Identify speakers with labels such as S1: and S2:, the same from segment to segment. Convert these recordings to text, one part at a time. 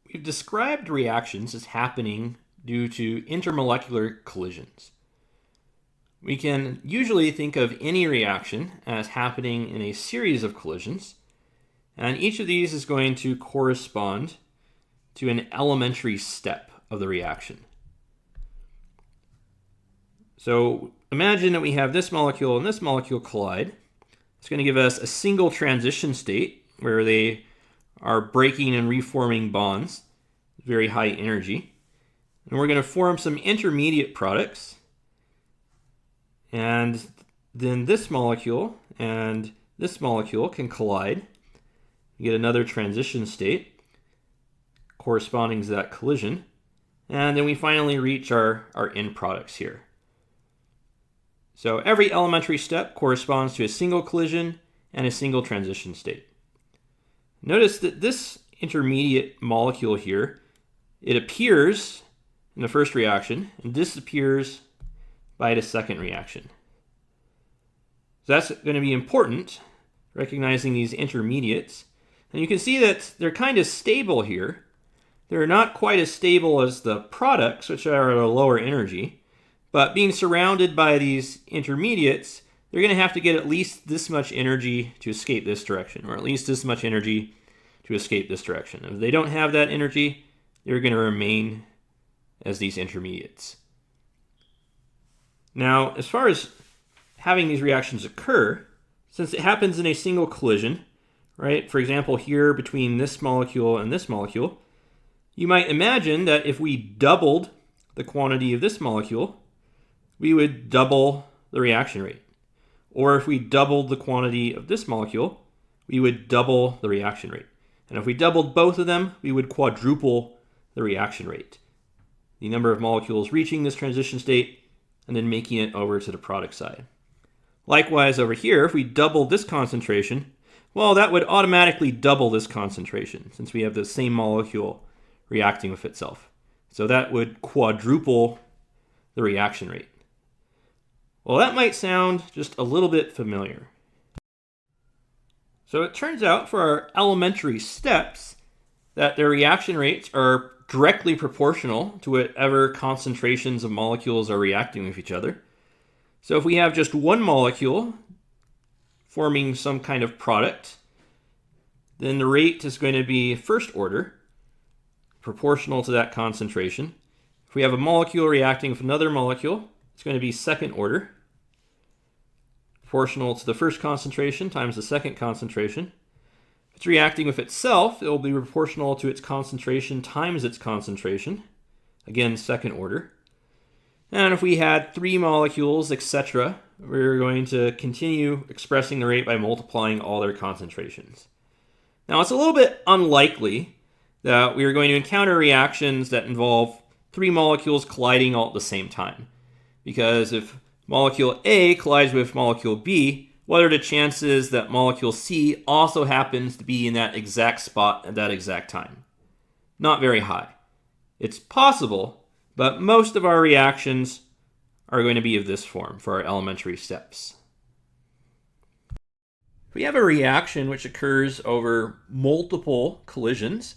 S1: We've described reactions as happening due to intermolecular collisions. We can usually think of any reaction as happening in a series of collisions, and each of these is going to correspond to an elementary step of the reaction. So imagine that we have this molecule and this molecule collide. It's going to give us a single transition state where they are breaking and reforming bonds, very high energy. And we're going to form some intermediate products. And then this molecule and this molecule can collide. You get another transition state corresponding to that collision. And then we finally reach our end products here. So every elementary step corresponds to a single collision and a single transition state. Notice that this intermediate molecule here, it appears in the first reaction and disappears by the second reaction. So that's going to be important, recognizing these intermediates. And you can see that they're kind of stable here. They're not quite as stable as the products, which are at a lower energy. But being surrounded by these intermediates, they're going to have to get at least this much energy to escape this direction, or at least this much energy to escape this direction. If they don't have that energy, they're going to remain as these intermediates. Now, as far as having these reactions occur, since it happens in a single collision, right? For example, here between this molecule and this molecule, you might imagine that if we doubled the quantity of this molecule, we would double the reaction rate. Or if we doubled the quantity of this molecule, we would double the reaction rate. And if we doubled both of them, we would quadruple the reaction rate. The number of molecules reaching this transition state and then making it over to the product side. Likewise, over here, if we doubled this concentration, well, that would automatically double this concentration since we have the same molecule reacting with itself. So that would quadruple the reaction rate. Well, that might sound just a little bit familiar. So it turns out for our elementary steps that their reaction rates are directly proportional to whatever concentrations of molecules are reacting with each other. So if we have just one molecule forming some kind of product, then the rate is going to be first order, proportional to that concentration. If we have a molecule reacting with another molecule, it's going to be second order, proportional to the first concentration times the second concentration. If it's reacting with itself, it will be proportional to its concentration times its concentration, again, second order. And if we had three molecules, etc., we're going to continue expressing the rate by multiplying all their concentrations. Now, it's a little bit unlikely that we are going to encounter reactions that involve three molecules colliding all at the same time. Because if molecule A collides with molecule B, what are the chances that molecule C also happens to be in that exact spot at that exact time? Not very high. It's possible, but most of our reactions are going to be of this form for our elementary steps. If we have a reaction which occurs over multiple collisions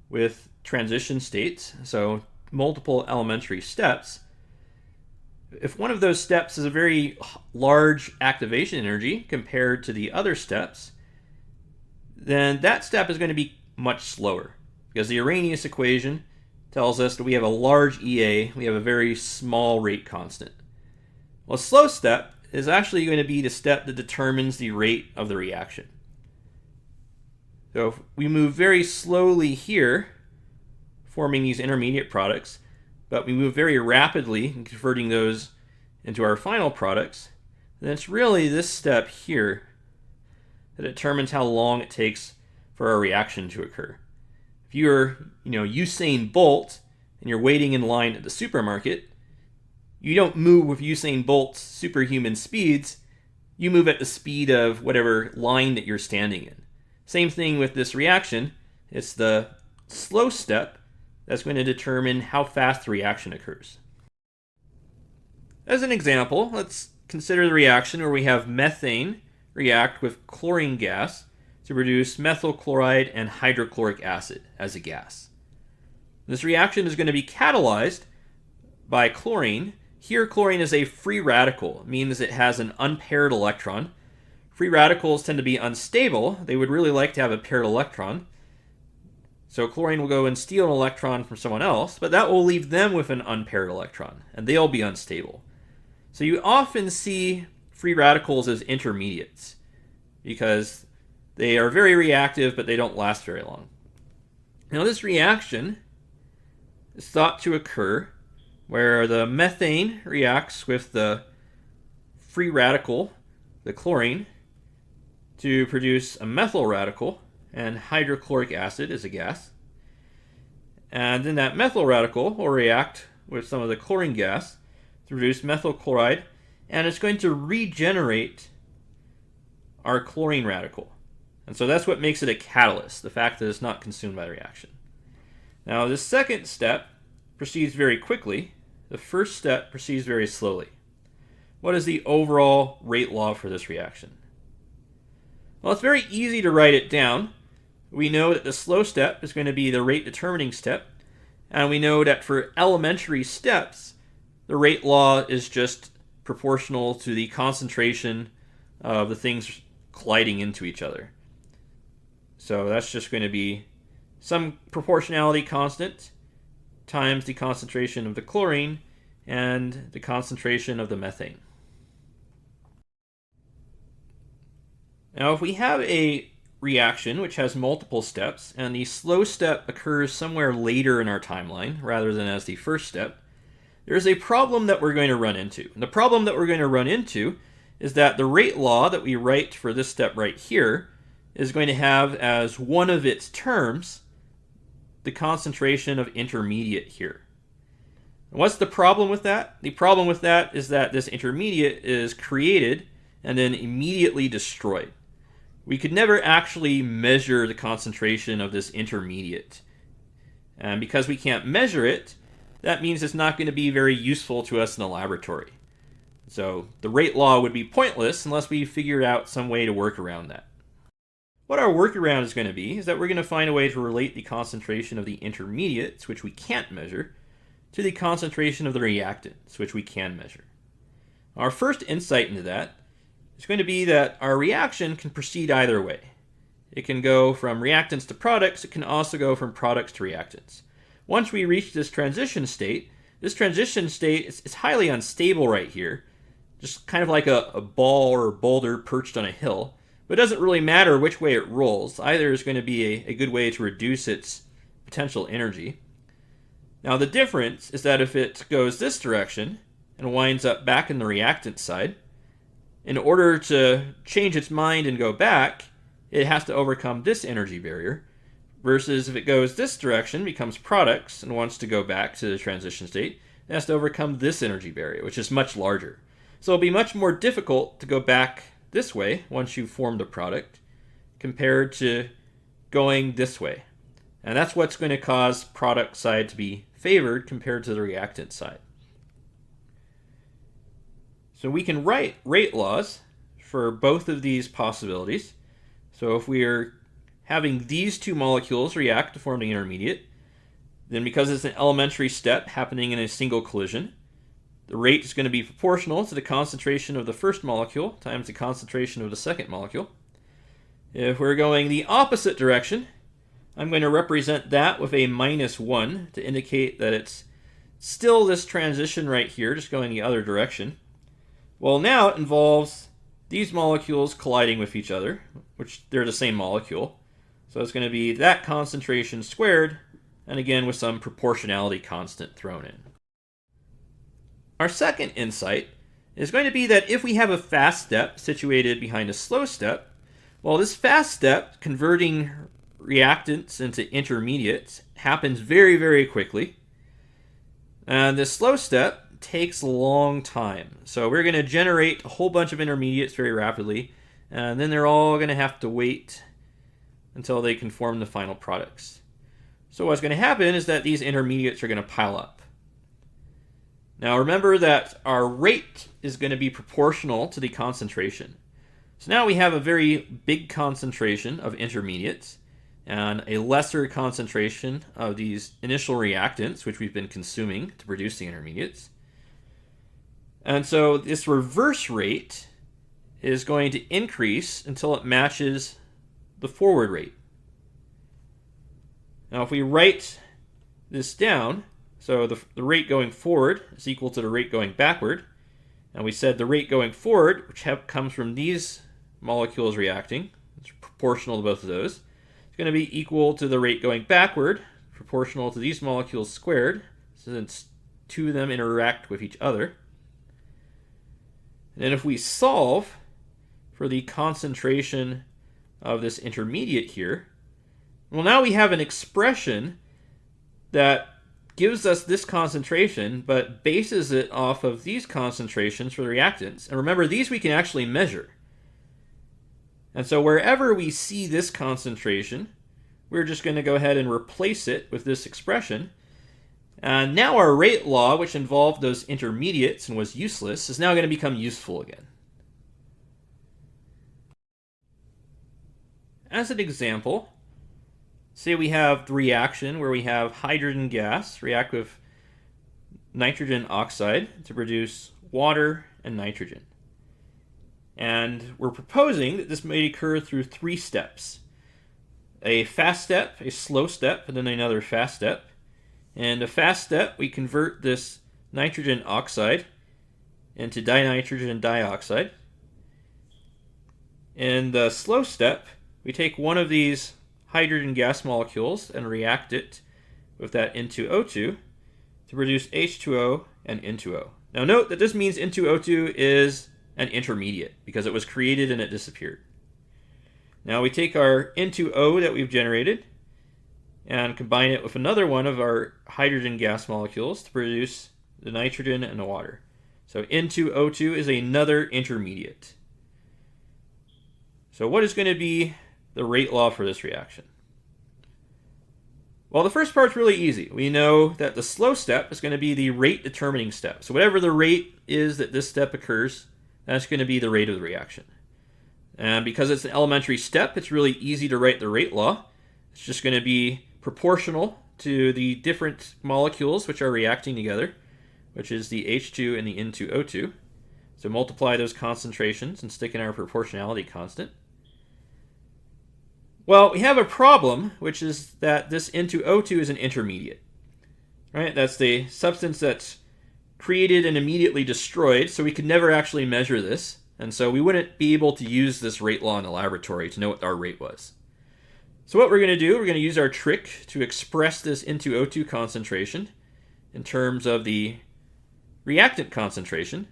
S1: with transition states, so multiple elementary steps, if one of those steps has a very large activation energy compared to the other steps, then that step is going to be much slower because the Arrhenius equation tells us that we have a large EA, we have a very small rate constant. Well, a slow step is actually going to be the step that determines the rate of the reaction. So if we move very slowly here, forming these intermediate products, but we move very rapidly in converting those into our final products, then it's really this step here that determines how long it takes for our reaction to occur. If you're, Usain Bolt and you're waiting in line at the supermarket, you don't move with Usain Bolt's superhuman speeds. You move at the speed of whatever line that you're standing in. Same thing with this reaction. It's the slow step that's going to determine how fast the reaction occurs. As an example, let's consider the reaction where we have methane react with chlorine gas to produce methyl chloride and hydrochloric acid as a gas. This reaction is going to be catalyzed by chlorine. Here, chlorine is a free radical. It means it has an unpaired electron. Free radicals tend to be unstable. They would really like to have a paired electron. So chlorine will go and steal an electron from someone else, but that will leave them with an unpaired electron, and they'll be unstable. So you often see free radicals as intermediates because they are very reactive, but they don't last very long. Now, this reaction is thought to occur where the methane reacts with the free radical, the chlorine, to produce a methyl radical, and hydrochloric acid is a gas. And then that methyl radical will react with some of the chlorine gas to produce methyl chloride, and it's going to regenerate our chlorine radical. And so that's what makes it a catalyst, the fact that it's not consumed by the reaction. Now, this second step proceeds very quickly. The first step proceeds very slowly. What is the overall rate law for this reaction? Well, it's very easy to write it down. We know that the slow step is going to be the rate determining step, and we know that for elementary steps, the rate law is just proportional to the concentration of the things colliding into each other. So that's just going to be some proportionality constant times the concentration of the chlorine and the concentration of the methane. Now, if we have a reaction which has multiple steps, and the slow step occurs somewhere later in our timeline rather than as the first step, there's a problem that we're going to run into. And the problem that we're going to run into is that the rate law that we write for this step right here is going to have as one of its terms the concentration of intermediate here. What's the problem with that? The problem with that is that this intermediate is created and then immediately destroyed. We could never actually measure the concentration of this intermediate. And because we can't measure it, that means it's not going to be very useful to us in the laboratory. So the rate law would be pointless unless we figured out some way to work around that. What our workaround is going to be is that we're going to find a way to relate the concentration of the intermediates, which we can't measure, to the concentration of the reactants, which we can measure. Our first insight into that is going to be that our reaction can proceed either way. It can go from reactants to products. It can also go from products to reactants. Once we reach this transition state is highly unstable right here, just kind of like a ball or a boulder perched on a hill. But it doesn't really matter which way it rolls. Either is going to be a good way to reduce its potential energy. Now, the difference is that if it goes this direction and winds up back in the reactant side, in order to change its mind and go back, it has to overcome this energy barrier, versus if it goes this direction, becomes products, and wants to go back to the transition state, it has to overcome this energy barrier, which is much larger. So it'll be much more difficult to go back this way once you've formed a product compared to going this way. And that's what's going to cause product side to be favored compared to the reactant side. So we can write rate laws for both of these possibilities. So if we are having these two molecules react to form the intermediate, then because it's an elementary step happening in a single collision, the rate is going to be proportional to the concentration of the first molecule times the concentration of the second molecule. If we're going the opposite direction, I'm going to represent that with a -1 to indicate that it's still this transition right here, just going the other direction. Well, now it involves these molecules colliding with each other, which they're the same molecule. So it's going to be that concentration squared, and again with some proportionality constant thrown in. Our second insight is going to be that if we have a fast step situated behind a slow step, well, this fast step, converting reactants into intermediates, happens very, very quickly. And this slow step takes a long time. So we're going to generate a whole bunch of intermediates very rapidly, and then they're all going to have to wait until they can form the final products. So what's going to happen is that these intermediates are going to pile up. Now remember that our rate is going to be proportional to the concentration. So now we have a very big concentration of intermediates, and a lesser concentration of these initial reactants, which we've been consuming to produce the intermediates. And so this reverse rate is going to increase until it matches the forward rate. Now if we write this down, so the rate going forward is equal to the rate going backward, and we said the rate going forward, which comes from these molecules reacting, it's proportional to both of those, is going to be equal to the rate going backward, proportional to these molecules squared, since two of them interact with each other. And then if we solve for the concentration of this intermediate here, well, now we have an expression that gives us this concentration, but bases it off of these concentrations for the reactants. And remember, these we can actually measure. And so wherever we see this concentration, we're just going to go ahead and replace it with this expression. And now our rate law, which involved those intermediates and was useless, is now going to become useful again. As an example, say we have the reaction where we have hydrogen gas react with nitrogen oxide to produce water and nitrogen. And we're proposing that this may occur through 3 steps. A fast step, a slow step, and then another fast step. In the fast step, we convert this nitrogen oxide into dinitrogen dioxide. In the slow step, we take one of these hydrogen gas molecules and react it with that N2O2 to produce H2O and N2O. Now note that this means N2O2 is an intermediate because it was created and it disappeared. Now we take our N2O that we've generated and combine it with another one of our hydrogen gas molecules to produce the nitrogen and the water. So N2O2 is another intermediate. So what is going to be the rate law for this reaction? Well, the first part's really easy. We know that the slow step is going to be the rate determining step. So whatever the rate is that this step occurs, that's going to be the rate of the reaction. And because it's an elementary step, it's really easy to write the rate law. It's just going to be proportional to the different molecules which are reacting together, which is the H2 and the N2O2. So multiply those concentrations and stick in our proportionality constant. Well, we have a problem, which is that this N2O2 is an intermediate. Right? That's the substance that's created and immediately destroyed, so we could never actually measure this. And so we wouldn't be able to use this rate law in the laboratory to know what our rate was. So what we're going to do, we're going to use our trick to express this N2O2 concentration in terms of the reactant concentration.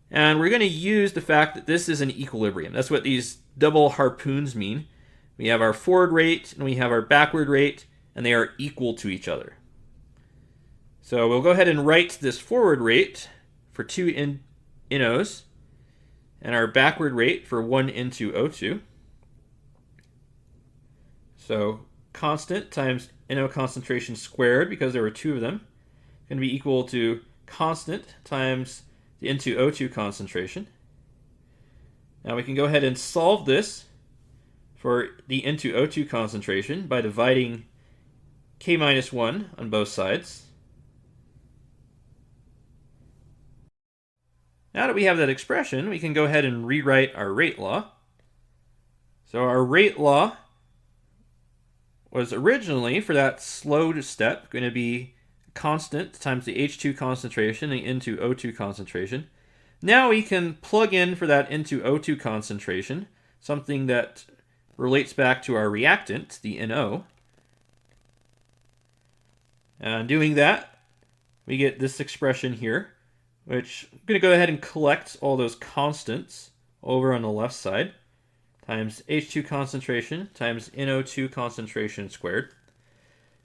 S1: And we're going to use the fact that this is an equilibrium. That's what these double harpoons mean. We have our forward rate and we have our backward rate, and they are equal to each other. So we'll go ahead and write this forward rate for 2 NOs and our backward rate for 1 N2O2. So constant times NO concentration squared, because there were 2 of them, is going to be equal to constant times the N2O2 concentration. Now we can go ahead and solve this for the N2O2 concentration by dividing K minus 1 on both sides. Now that we have that expression, we can go ahead and rewrite our rate law. So our rate law was originally, for that slow step, going to be constant times the H2 concentration and the N2O2 concentration. Now we can plug in for that N2O2 concentration something that relates back to our reactant, the NO. And doing that, we get this expression here, which I'm going to go ahead and collect all those constants over on the left side, times H2 concentration times NO2 concentration squared.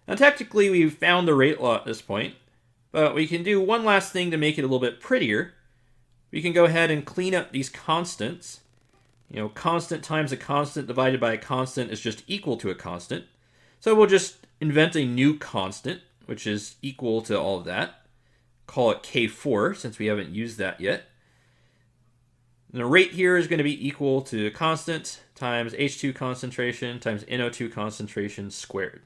S1: Now technically we've found the rate law at this point, but we can do one last thing to make it a little bit prettier. We can go ahead and clean up these constants. You know, constant times a constant divided by a constant is just equal to a constant. So we'll just invent a new constant, which is equal to all of that. Call it K4, since we haven't used that yet. And the rate here is going to be equal to constant times H2 concentration times NO2 concentration squared.